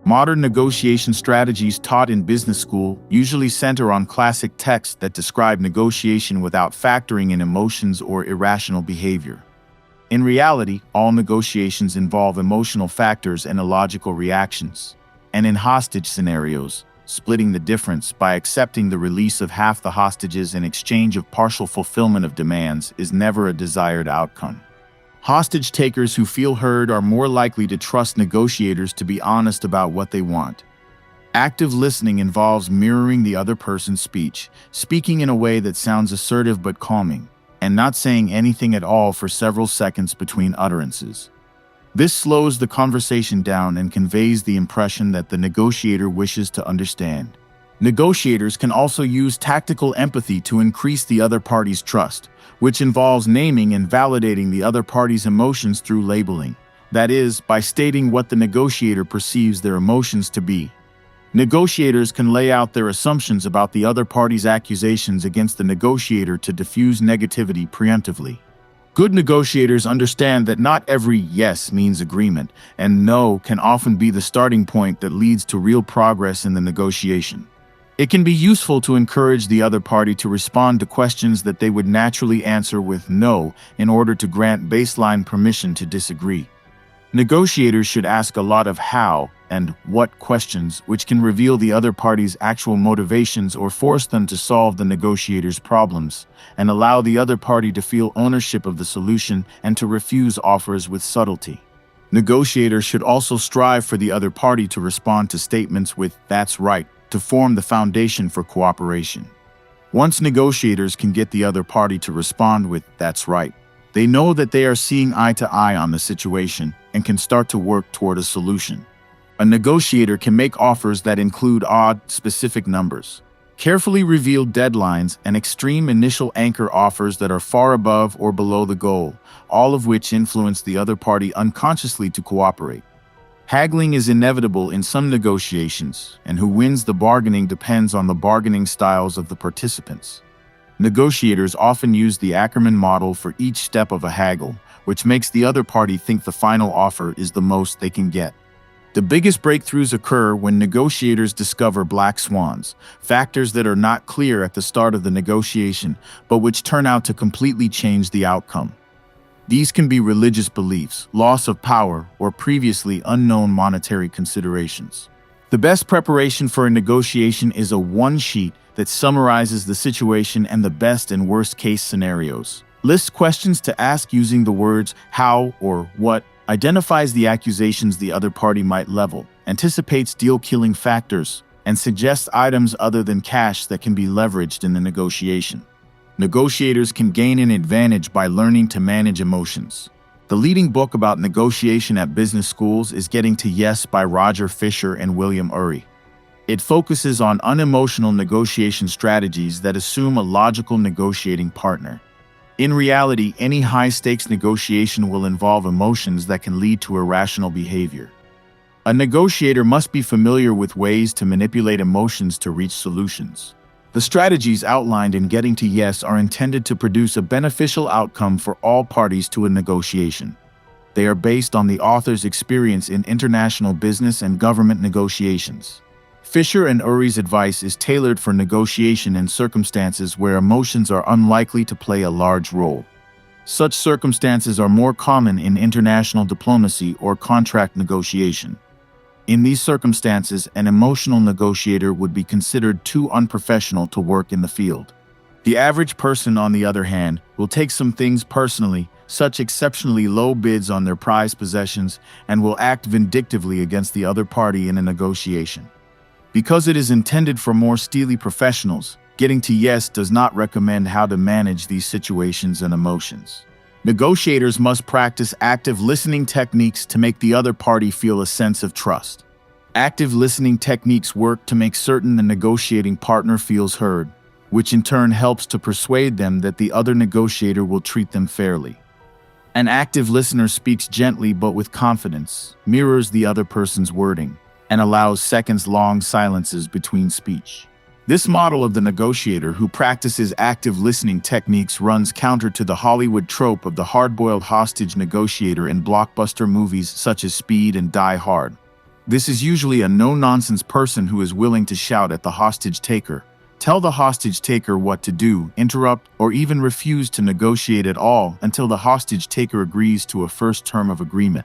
Modern negotiation strategies taught in business school usually center on classic texts that describe negotiation without factoring in emotions or irrational behavior. In reality, all negotiations involve emotional factors and illogical reactions. And in hostage scenarios, splitting the difference by accepting the release of half the hostages in exchange of partial fulfillment of demands is never a desired outcome. Hostage takers who feel heard are more likely to trust negotiators to be honest about what they want. Active listening involves mirroring the other person's speech, speaking in a way that sounds assertive but calming, and not saying anything at all for several seconds between utterances. This slows the conversation down and conveys the impression that the negotiator wishes to understand. Negotiators can also use tactical empathy to increase the other party's trust, which involves naming and validating the other party's emotions through labeling. That is, by stating what the negotiator perceives their emotions to be. Negotiators can lay out their assumptions about the other party's accusations against the negotiator to diffuse negativity preemptively. Good negotiators understand that not every yes means agreement, and no can often be the starting point that leads to real progress in the negotiation. It can be useful to encourage the other party to respond to questions that they would naturally answer with no in order to grant baseline permission to disagree. Negotiators should ask a lot of how and what questions, which can reveal the other party's actual motivations or force them to solve the negotiator's problems, and allow the other party to feel ownership of the solution and to refuse offers with subtlety. Negotiators should also strive for the other party to respond to statements with "that's right" to form the foundation for cooperation. Once negotiators can get the other party to respond with "that's right," they know that they are seeing eye to eye on the situation and can start to work toward a solution. A negotiator can make offers that include odd, specific numbers, carefully revealed deadlines, and extreme initial anchor offers that are far above or below the goal, all of which influence the other party unconsciously to cooperate. Haggling is inevitable in some negotiations, and who wins the bargaining depends on the bargaining styles of the participants. Negotiators often use the Ackerman model for each step of a haggle, which makes the other party think the final offer is the most they can get. The biggest breakthroughs occur when negotiators discover black swans, factors that are not clear at the start of the negotiation, but which turn out to completely change the outcome. These can be religious beliefs, loss of power, or previously unknown monetary considerations. The best preparation for a negotiation is a one-sheet that summarizes the situation and the best and worst case scenarios. Lists questions to ask using the words how or what, identifies the accusations the other party might level, anticipates deal-killing factors, and suggests items other than cash that can be leveraged in the negotiation. Negotiators can gain an advantage by learning to manage emotions. The leading book about negotiation at business schools is Getting to Yes by Roger Fisher and William Ury. It focuses on unemotional negotiation strategies that assume a logical negotiating partner. In reality, any high-stakes negotiation will involve emotions that can lead to irrational behavior. A negotiator must be familiar with ways to manipulate emotions to reach solutions. The strategies outlined in Getting to Yes are intended to produce a beneficial outcome for all parties to a negotiation. They are based on the author's experience in international business and government negotiations. Fisher and Ury's advice is tailored for negotiation in circumstances where emotions are unlikely to play a large role. Such circumstances are more common in international diplomacy or contract negotiation. In these circumstances, an emotional negotiator would be considered too unprofessional to work in the field. The average person, on the other hand, will take some things personally, such exceptionally low bids on their prized possessions, and will act vindictively against the other party in a negotiation. Because it is intended for more steely professionals, Getting to Yes does not recommend how to manage these situations and emotions. Negotiators must practice active listening techniques to make the other party feel a sense of trust. Active listening techniques work to make certain the negotiating partner feels heard, which in turn helps to persuade them that the other negotiator will treat them fairly. An active listener speaks gently but with confidence, mirrors the other person's wording, and allows seconds-long silences between speech. This model of the negotiator who practices active listening techniques runs counter to the Hollywood trope of the hard-boiled hostage negotiator in blockbuster movies such as Speed and Die Hard. This is usually a no-nonsense person who is willing to shout at the hostage taker, tell the hostage taker what to do, interrupt, or even refuse to negotiate at all until the hostage taker agrees to a first term of agreement.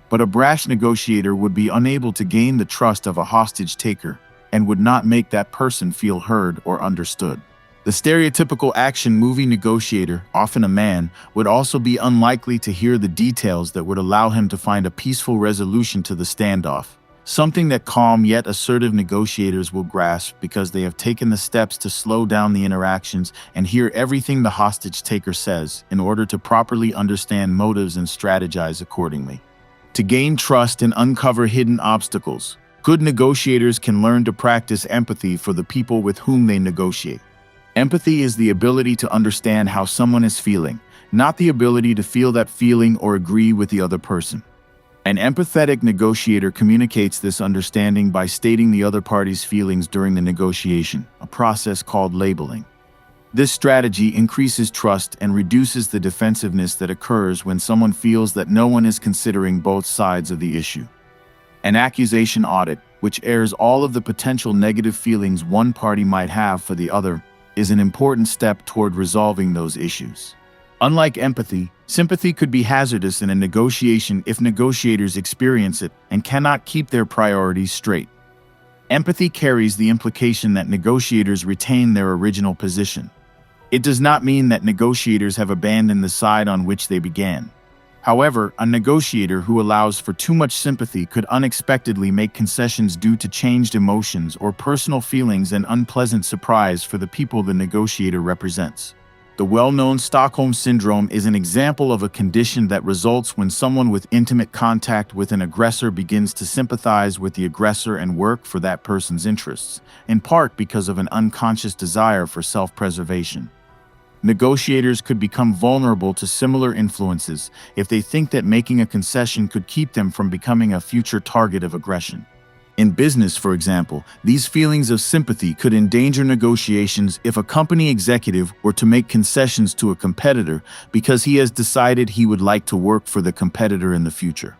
But a brash negotiator would be unable to gain the trust of a hostage taker and would not make that person feel heard or understood. The stereotypical action movie negotiator, often a man, would also be unlikely to hear the details that would allow him to find a peaceful resolution to the standoff, something that calm yet assertive negotiators will grasp because they have taken the steps to slow down the interactions and hear everything the hostage taker says in order to properly understand motives and strategize accordingly. To gain trust and uncover hidden obstacles, good negotiators can learn to practice empathy for the people with whom they negotiate. Empathy is the ability to understand how someone is feeling, not the ability to feel that feeling or agree with the other person. An empathetic negotiator communicates this understanding by stating the other party's feelings during the negotiation, a process called labeling. This strategy increases trust and reduces the defensiveness that occurs when someone feels that no one is considering both sides of the issue. An accusation audit, which airs all of the potential negative feelings one party might have for the other, is an important step toward resolving those issues. Unlike empathy, sympathy could be hazardous in a negotiation if negotiators experience it and cannot keep their priorities straight. Empathy carries the implication that negotiators retain their original position. It does not mean that negotiators have abandoned the side on which they began. However, a negotiator who allows for too much sympathy could unexpectedly make concessions due to changed emotions or personal feelings, an unpleasant surprise for the people the negotiator represents. The well-known Stockholm Syndrome is an example of a condition that results when someone with intimate contact with an aggressor begins to sympathize with the aggressor and work for that person's interests, in part because of an unconscious desire for self-preservation. Negotiators could become vulnerable to similar influences if they think that making a concession could keep them from becoming a future target of aggression. In business, for example, these feelings of sympathy could endanger negotiations if a company executive were to make concessions to a competitor because he has decided he would like to work for the competitor in the future.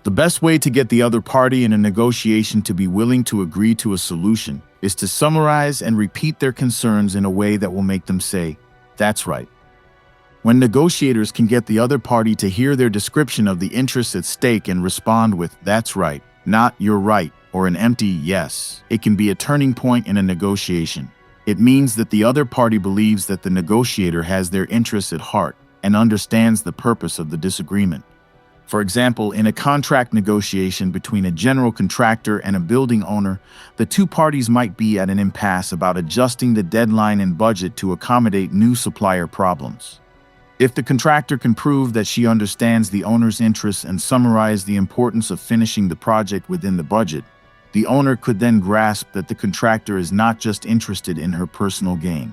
The best way to get the other party in a negotiation to be willing to agree to a solution is to summarize and repeat their concerns in a way that will make them say, "That's right." When negotiators can get the other party to hear their description of the interests at stake and respond with, "That's right," not "You're right," or an empty "yes," it can be a turning point in a negotiation. It means that the other party believes that the negotiator has their interests at heart and understands the purpose of the disagreement. For example, in a contract negotiation between a general contractor and a building owner, the two parties might be at an impasse about adjusting the deadline and budget to accommodate new supplier problems. If the contractor can prove that she understands the owner's interests and summarize the importance of finishing the project within the budget, the owner could then grasp that the contractor is not just interested in her personal gain.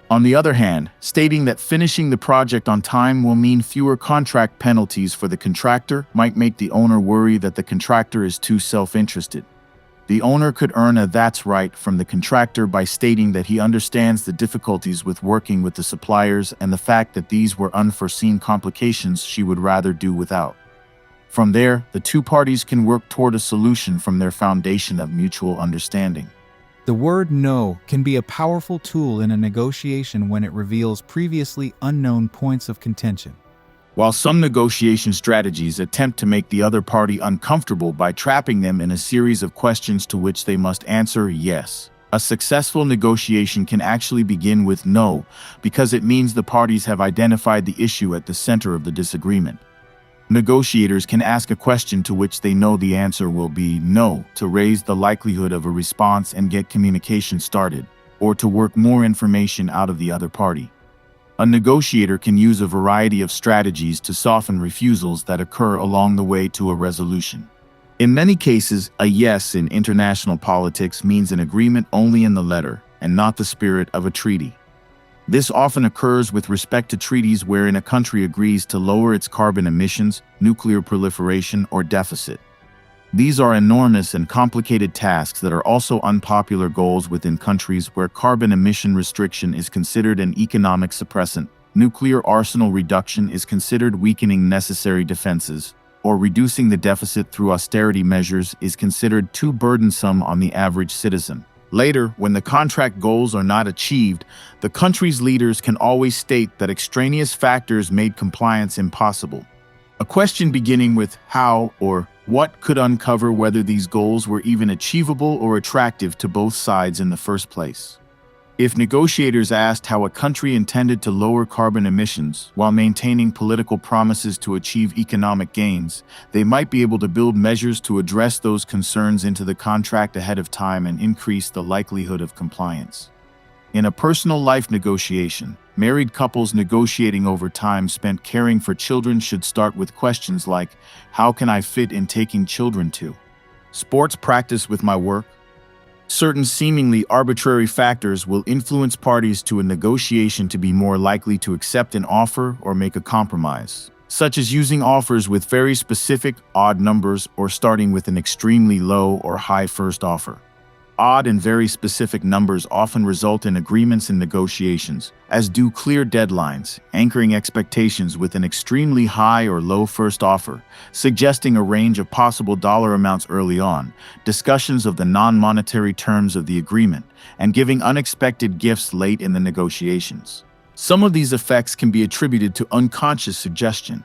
On the other hand, stating that finishing the project on time will mean fewer contract penalties for the contractor might make the owner worry that the contractor is too self-interested. The owner could earn a "that's right" from the contractor by stating that he understands the difficulties with working with the suppliers and the fact that these were unforeseen complications she would rather do without. From there, the two parties can work toward a solution from their foundation of mutual understanding. The word "no" can be a powerful tool in a negotiation when it reveals previously unknown points of contention. While some negotiation strategies attempt to make the other party uncomfortable by trapping them in a series of questions to which they must answer yes, a successful negotiation can actually begin with "no" because it means the parties have identified the issue at the center of the disagreement. Negotiators can ask a question to which they know the answer will be "no" to raise the likelihood of a response and get communication started, or to work more information out of the other party. A negotiator can use a variety of strategies to soften refusals that occur along the way to a resolution. In many cases, a yes in international politics means an agreement only in the letter and not the spirit of a treaty. This often occurs with respect to treaties wherein a country agrees to lower its carbon emissions, nuclear proliferation, or deficit. These are enormous and complicated tasks that are also unpopular goals within countries where carbon emission restriction is considered an economic suppressant, nuclear arsenal reduction is considered weakening necessary defenses, or reducing the deficit through austerity measures is considered too burdensome on the average citizen. Later, when the contract goals are not achieved, the country's leaders can always state that extraneous factors made compliance impossible. A question beginning with how or what could uncover whether these goals were even achievable or attractive to both sides in the first place. If negotiators asked how a country intended to lower carbon emissions while maintaining political promises to achieve economic gains, they might be able to build measures to address those concerns into the contract ahead of time and increase the likelihood of compliance. In a personal life negotiation, married couples negotiating over time spent caring for children should start with questions like, how can I fit in taking children to sports practice with my work? Certain seemingly arbitrary factors will influence parties to a negotiation to be more likely to accept an offer or make a compromise, such as using offers with very specific odd numbers or starting with an extremely low or high first offer. Odd and very specific numbers often result in agreements in negotiations, as do clear deadlines, anchoring expectations with an extremely high or low first offer, suggesting a range of possible dollar amounts early on, discussions of the non-monetary terms of the agreement, and giving unexpected gifts late in the negotiations. Some of these effects can be attributed to unconscious suggestion.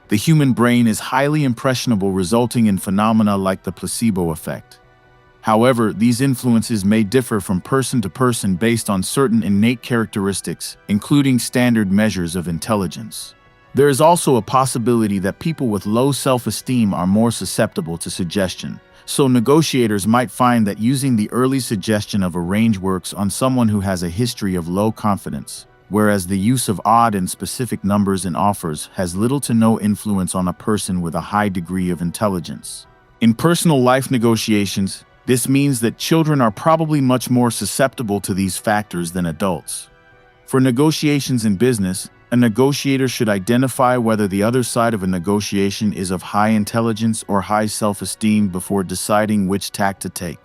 The human brain is highly impressionable, resulting in phenomena like the placebo effect. However, these influences may differ from person to person based on certain innate characteristics, including standard measures of intelligence. There is also a possibility that people with low self-esteem are more susceptible to suggestion, so negotiators might find that using the early suggestion of a range works on someone who has a history of low confidence, whereas the use of odd and specific numbers in offers has little to no influence on a person with a high degree of intelligence. In personal life negotiations, this means that children are probably much more susceptible to these factors than adults. For negotiations in business, a negotiator should identify whether the other side of a negotiation is of high intelligence or high self-esteem before deciding which tack to take.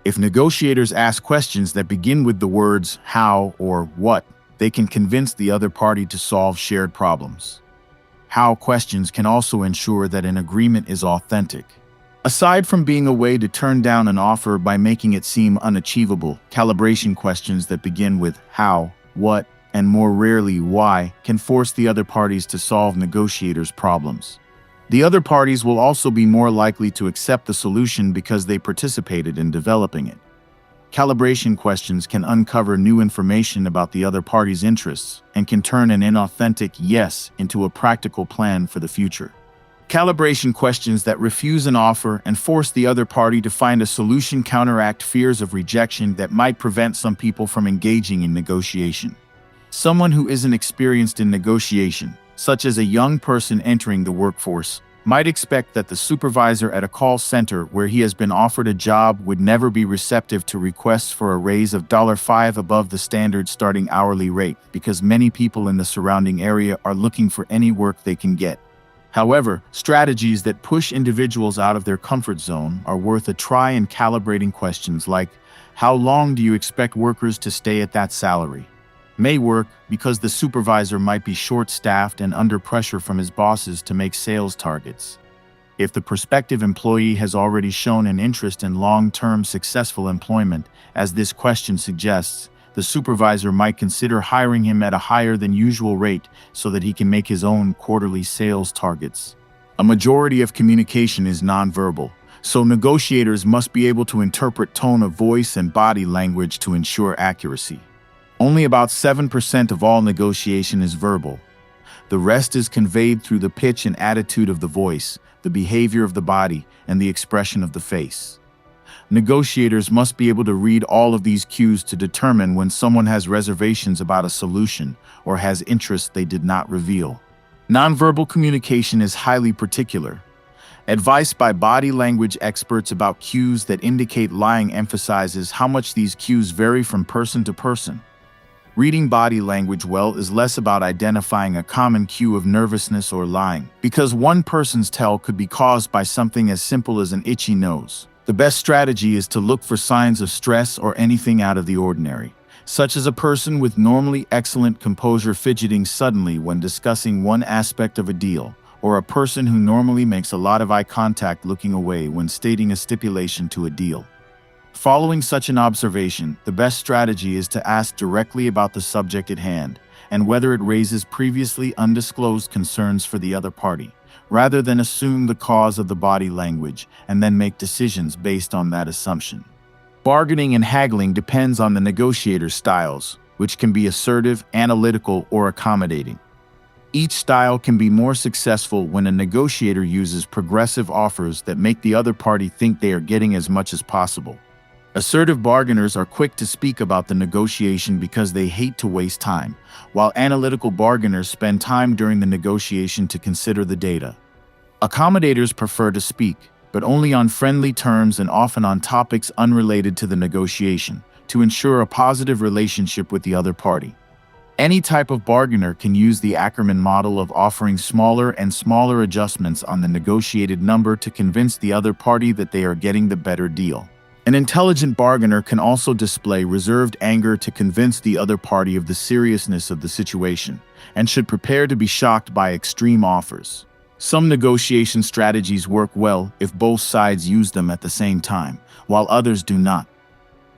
If negotiators ask questions that begin with the words how or what, they can convince the other party to solve shared problems. How questions can also ensure that an agreement is authentic. Aside from being a way to turn down an offer by making it seem unachievable, calibration questions that begin with how, what, and more rarely why can force the other parties to solve negotiators' problems. The other parties will also be more likely to accept the solution because they participated in developing it. Calibration questions can uncover new information about the other party's interests and can turn an inauthentic yes into a practical plan for the future. Calibration questions that refuse an offer and force the other party to find a solution counteract fears of rejection that might prevent some people from engaging in negotiation. Someone who isn't experienced in negotiation, such as a young person entering the workforce, might expect that the supervisor at a call center where he has been offered a job would never be receptive to requests for a raise of $5 above the standard starting hourly rate because many people in the surrounding area are looking for any work they can get. However, strategies that push individuals out of their comfort zone are worth a try in calibrating questions like, how long do you expect workers to stay at that salary? May work because the supervisor might be short-staffed and under pressure from his bosses to make sales targets. If the prospective employee has already shown an interest in long-term successful employment, as this question suggests, the supervisor might consider hiring him at a higher than usual rate so that he can make his own quarterly sales targets. A majority of communication is nonverbal, so negotiators must be able to interpret tone of voice and body language to ensure accuracy. Only about 7% of all negotiation is verbal. The rest is conveyed through the pitch and attitude of the voice, the behavior of the body, and the expression of the face. Negotiators must be able to read all of these cues to determine when someone has reservations about a solution or has interests they did not reveal. Nonverbal communication is highly particular. Advice by body language experts about cues that indicate lying emphasizes how much these cues vary from person to person. Reading body language well is less about identifying a common cue of nervousness or lying, because one person's tell could be caused by something as simple as an itchy nose. The best strategy is to look for signs of stress or anything out of the ordinary, such as a person with normally excellent composure fidgeting suddenly when discussing one aspect of a deal, or a person who normally makes a lot of eye contact looking away when stating a stipulation to a deal. Following such an observation, the best strategy is to ask directly about the subject at hand and whether it raises previously undisclosed concerns for the other party, rather than assume the cause of the body language and then make decisions based on that assumption. Bargaining and haggling depends on the negotiator's styles, which can be assertive, analytical, or accommodating. Each style can be more successful when a negotiator uses progressive offers that make the other party think they are getting as much as possible. Assertive bargainers are quick to speak about the negotiation because they hate to waste time, while analytical bargainers spend time during the negotiation to consider the data. Accommodators prefer to speak, but only on friendly terms and often on topics unrelated to the negotiation, to ensure a positive relationship with the other party. Any type of bargainer can use the Ackerman model of offering smaller and smaller adjustments on the negotiated number to convince the other party that they are getting the better deal. An intelligent bargainer can also display reserved anger to convince the other party of the seriousness of the situation, and should prepare to be shocked by extreme offers. Some negotiation strategies work well if both sides use them at the same time, while others do not.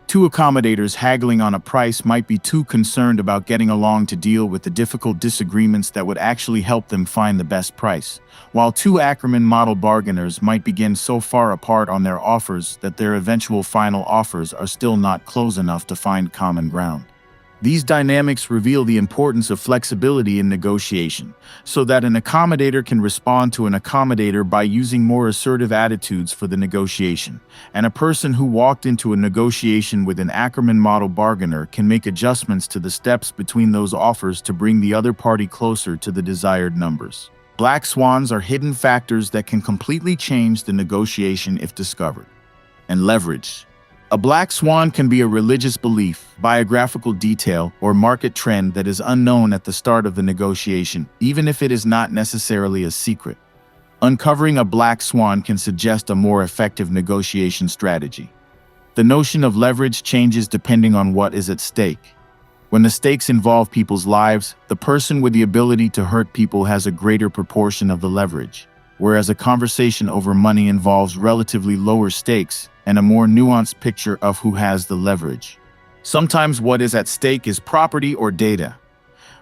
Two accommodators haggling on a price might be too concerned about getting along to deal with the difficult disagreements that would actually help them find the best price, while two Ackerman model bargainers might begin so far apart on their offers that their eventual final offers are still not close enough to find common ground. These dynamics reveal the importance of flexibility in negotiation, so that an accommodator can respond to an accommodator by using more assertive attitudes for the negotiation, and a person who walked into a negotiation with an Ackerman model bargainer can make adjustments to the steps between those offers to bring the other party closer to the desired numbers. Black swans are hidden factors that can completely change the negotiation if discovered. And leverage. A black swan can be a religious belief, biographical detail, or market trend that is unknown at the start of the negotiation, even if it is not necessarily a secret. Uncovering a black swan can suggest a more effective negotiation strategy. The notion of leverage changes depending on what is at stake. When the stakes involve people's lives, the person with the ability to hurt people has a greater proportion of the leverage, whereas a conversation over money involves relatively lower stakes and a more nuanced picture of who has the leverage. Sometimes what is at stake is property or data.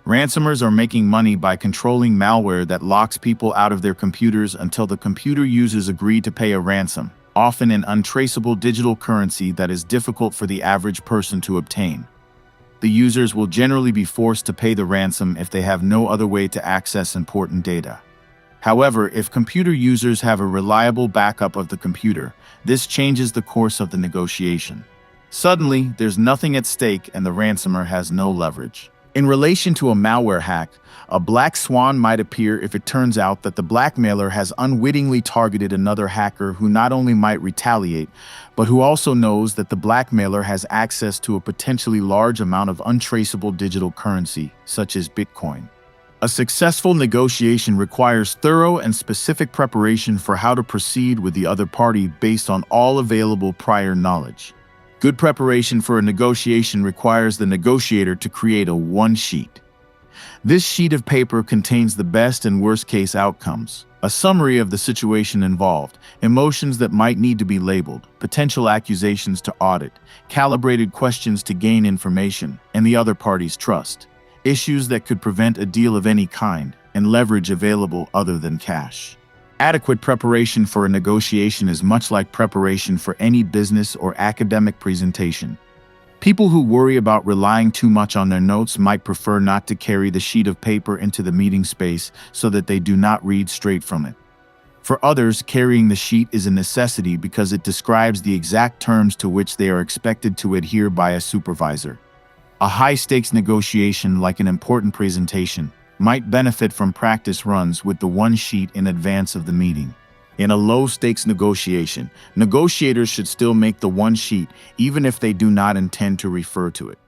Ransomers are making money by controlling malware that locks people out of their computers until the computer users agree to pay a ransom, often in untraceable digital currency that is difficult for the average person to obtain. The users will generally be forced to pay the ransom if they have no other way to access important data. However, if computer users have a reliable backup of the computer, this changes the course of the negotiation. Suddenly, there's nothing at stake and the ransomer has no leverage. In relation to a malware hack, a black swan might appear if it turns out that the blackmailer has unwittingly targeted another hacker who not only might retaliate, but who also knows that the blackmailer has access to a potentially large amount of untraceable digital currency, such as Bitcoin. A successful negotiation requires thorough and specific preparation for how to proceed with the other party based on all available prior knowledge. Good preparation for a negotiation requires the negotiator to create a one-sheet. This sheet of paper contains the best and worst case outcomes, a summary of the situation involved, emotions that might need to be labeled, potential accusations to audit, calibrated questions to gain information, and the other party's trust. Issues that could prevent a deal of any kind, and leverage available other than cash. Adequate preparation for a negotiation is much like preparation for any business or academic presentation. People who worry about relying too much on their notes might prefer not to carry the sheet of paper into the meeting space so that they do not read straight from it. For others, carrying the sheet is a necessity because it describes the exact terms to which they are expected to adhere by a supervisor. A high-stakes negotiation, like an important presentation, might benefit from practice runs with the one sheet in advance of the meeting. In a low-stakes negotiation, negotiators should still make the one sheet even if they do not intend to refer to it.